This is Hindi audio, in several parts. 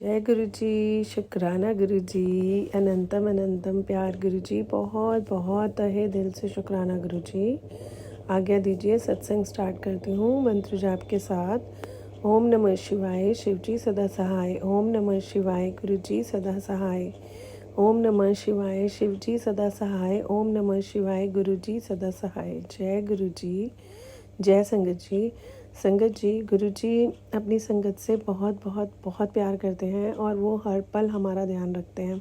जय गुरु जी। शुक्राना गुरु जी। अनंतम अनंतम प्यार गुरु जी। बहुत बहुत तहे दिल से शुक्राना गुरु जी। आज्ञा दीजिए सत्संग स्टार्ट करती हूँ मंत्र जाप के साथ। ओम नमः शिवाय शिव जी सदा सहाय। ओम नमः शिवाय गुरु जी सदा सहाय। ओम नमः शिवाय शिव जी सदा सहाय। ओम नमः शिवाय गुरु जी सदा सहाय। जय गुरु जी। जय संगत जी। संगत जी, गुरु जी अपनी संगत से बहुत बहुत बहुत प्यार करते हैं और वो हर पल हमारा ध्यान रखते हैं।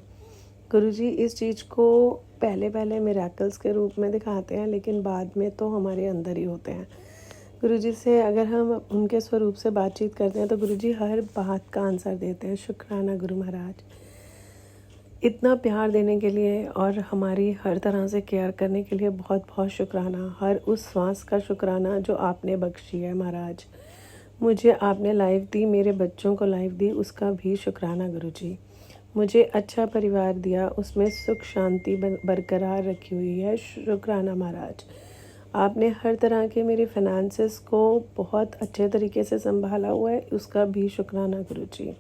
गुरु जी इस चीज़ को पहले पहले मिरेकल्स के रूप में दिखाते हैं, लेकिन बाद में तो हमारे अंदर ही होते हैं। गुरु जी से अगर हम उनके स्वरूप से बातचीत करते हैं तो गुरु जी हर बात का आंसर देते हैं। शुक्राना गुरु महाराज, इतना प्यार देने के लिए और हमारी हर तरह से केयर करने के लिए बहुत बहुत शुक्राना। हर उस सांस का शुक्राना जो आपने बख्शी है महाराज। मुझे आपने लाइफ दी, मेरे बच्चों को लाइफ दी, उसका भी शुक्राना गुरु जी। मुझे अच्छा परिवार दिया, उसमें सुख शांति बरकरार रखी हुई है। शुक्राना महाराज। आपने हर तरह के मेरे फाइनेंसेस को बहुत अच्छे तरीके से संभाला हुआ है, उसका भी शुक्राना गुरु जी।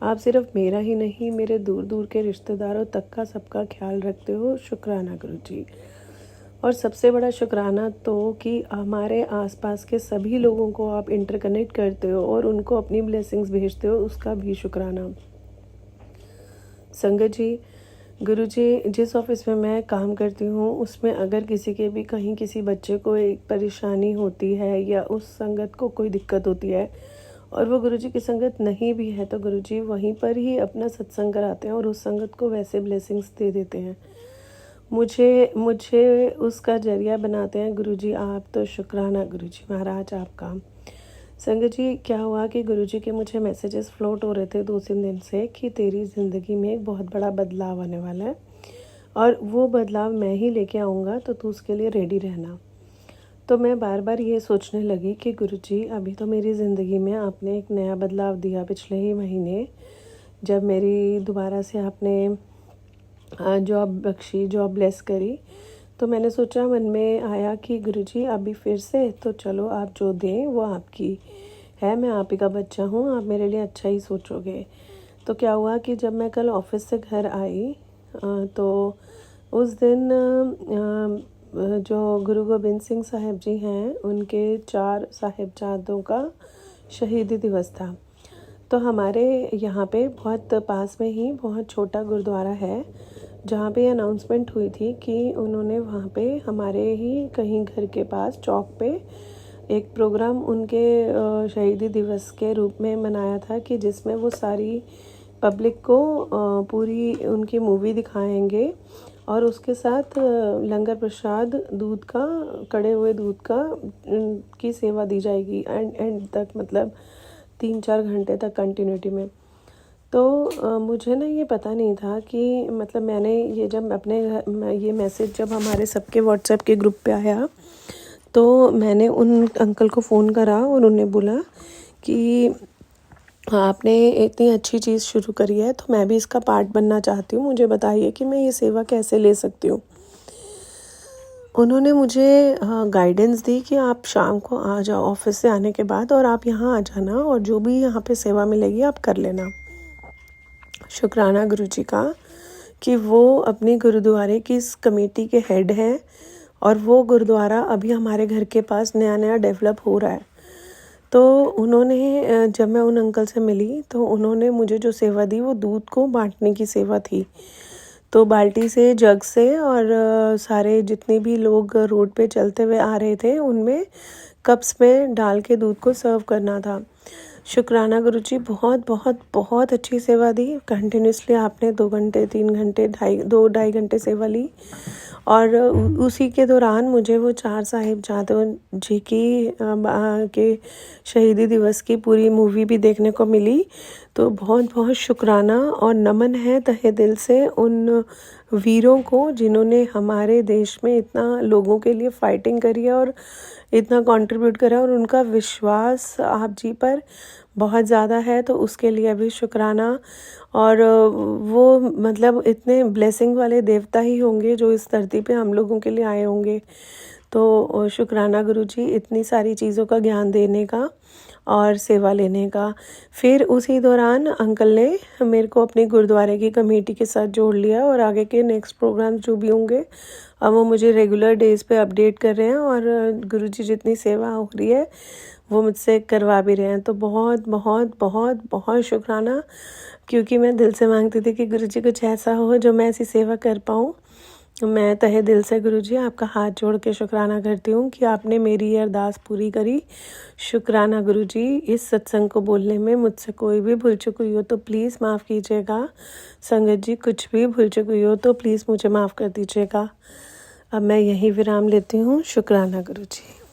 आप सिर्फ मेरा ही नहीं, मेरे दूर दूर के रिश्तेदारों तक का सबका ख्याल रखते हो। शुक्राना गुरु जी। और सबसे बड़ा शुक्राना तो कि हमारे आसपास के सभी लोगों को आप इंटरकनेक्ट करते हो और उनको अपनी ब्लेसिंग्स भेजते हो, उसका भी शुक्राना। संगत जी, गुरु जी जिस ऑफिस में मैं काम करती हूँ उसमें अगर किसी के भी कहीं किसी बच्चे को एक परेशानी होती है या उस संगत को कोई दिक्कत होती है और वो गुरुजी की संगत नहीं भी है तो गुरुजी वहीं पर ही अपना सत्संग कराते हैं और उस संगत को वैसे ब्लेसिंग्स दे देते हैं। मुझे मुझे उसका जरिया बनाते हैं गुरुजी आप। तो शुक्राना गुरुजी महाराज आपका। संगत जी, क्या हुआ कि गुरुजी के मुझे मैसेजेस फ्लोट हो रहे थे 2-3 दिन से कि तेरी ज़िंदगी में एक बहुत बड़ा बदलाव आने वाला है और वो बदलाव मैं ही लेके आऊँगा, तो तू उसके लिए रेडी रहना। तो मैं बार बार ये सोचने लगी कि गुरुजी अभी तो मेरी ज़िंदगी में आपने एक नया बदलाव दिया पिछले ही महीने, जब मेरी दोबारा से आपने जॉब बख्शी, जॉब ब्लेस करी। तो मैंने सोचा, मन में आया कि गुरुजी अभी फिर से तो चलो, आप जो दें वो आपकी है, मैं आप ही का बच्चा हूँ, आप मेरे लिए अच्छा ही सोचोगे। तो क्या हुआ कि जब मैं कल ऑफिस से घर आई तो उस दिन जो गुरु गोबिंद सिंह साहिब जी हैं उनके 4 साहिबजादों का शहीदी दिवस था। तो हमारे यहाँ पे बहुत पास में ही बहुत छोटा गुरुद्वारा है जहाँ पे अनाउंसमेंट हुई थी कि उन्होंने वहाँ पे हमारे ही कहीं घर के पास चौक पे एक प्रोग्राम उनके शहीदी दिवस के रूप में मनाया था कि जिसमें वो सारी पब्लिक को पूरी उनकी मूवी दिखाएंगे और उसके साथ लंगर प्रसाद दूध का, कड़े हुए दूध का की सेवा दी जाएगी एंड तक, मतलब 3-4 घंटे तक कंटिन्यूटी में। तो मुझे ना ये पता नहीं था कि मतलब मैंने ये जब अपने ये मैसेज जब हमारे सबके व्हाट्सएप के ग्रुप पे आया तो मैंने उन अंकल को फ़ोन करा और उन्होंने बोला कि आपने इतनी अच्छी चीज़ शुरू करी है तो मैं भी इसका पार्ट बनना चाहती हूँ, मुझे बताइए कि मैं ये सेवा कैसे ले सकती हूँ। उन्होंने मुझे गाइडेंस दी कि आप शाम को आ जाओ ऑफिस से आने के बाद और आप यहाँ आ जाना और जो भी यहाँ पे सेवा मिलेगी आप कर लेना। शुक्राना गुरुजी का कि वो अपनी गुरुद्वारे की इस कमेटी के हेड हैं और वो गुरुद्वारा अभी हमारे घर के पास नया नया डेवलप हो रहा है। तो उन्होंने जब मैं उन अंकल से मिली तो उन्होंने मुझे जो सेवा दी वो दूध को बांटने की सेवा थी। तो बाल्टी से, जग से और सारे जितने भी लोग रोड पे चलते हुए आ रहे थे उनमें कप्स में डाल के दूध को सर्व करना था। शुक्राना गुरुजी, बहुत बहुत बहुत अच्छी सेवा दी। कंटिन्यूसली आपने 2 घंटे 3 घंटे 2-2.5 घंटे सेवा ली और उसी के दौरान मुझे वो 4 साहिबजादों जी की के शहीदी दिवस की पूरी मूवी भी देखने को मिली। तो बहुत बहुत शुक्राना और नमन है तहे दिल से उन वीरों को जिन्होंने हमारे देश में इतना लोगों के लिए फाइटिंग करी है और इतना कंट्रीब्यूट करा और उनका विश्वास आप जी पर बहुत ज़्यादा है, तो उसके लिए भी शुक्राना। और वो मतलब इतने ब्लेसिंग वाले देवता ही होंगे जो इस धरती पे हम लोगों के लिए आए होंगे। तो शुक्राना गुरु जी इतनी सारी चीज़ों का ज्ञान देने का और सेवा लेने का। फिर उसी दौरान अंकल ने मेरे को अपने गुरुद्वारे की कमेटी के साथ जोड़ लिया और आगे के नेक्स्ट प्रोग्राम्स जो भी होंगे अब वो मुझे रेगुलर डेज पे अपडेट कर रहे हैं और गुरु जी जितनी सेवा हो रही है वो मुझसे करवा भी रहे हैं। तो बहुत बहुत बहुत बहुत शुक्राना, क्योंकि मैं दिल से मांगती थी कि गुरु जी कुछ ऐसा हो जो मैं ऐसी सेवा कर पाऊँ। मैं तहे दिल से गुरु जी आपका हाथ जोड़ के शुक्राना करती हूँ कि आपने मेरी ये अरदास पूरी करी। शुक्राना गुरु जी। इस सत्संग को बोलने में मुझसे कोई भी भूल चुक हुई हो तो प्लीज़ माफ़ कीजिएगा। संगत जी कुछ भी भूल चुक हुई हो तो प्लीज़ मुझे माफ़ कर दीजिएगा। अब मैं यहीं विराम लेती हूँ। शुक्राना गुरु जी।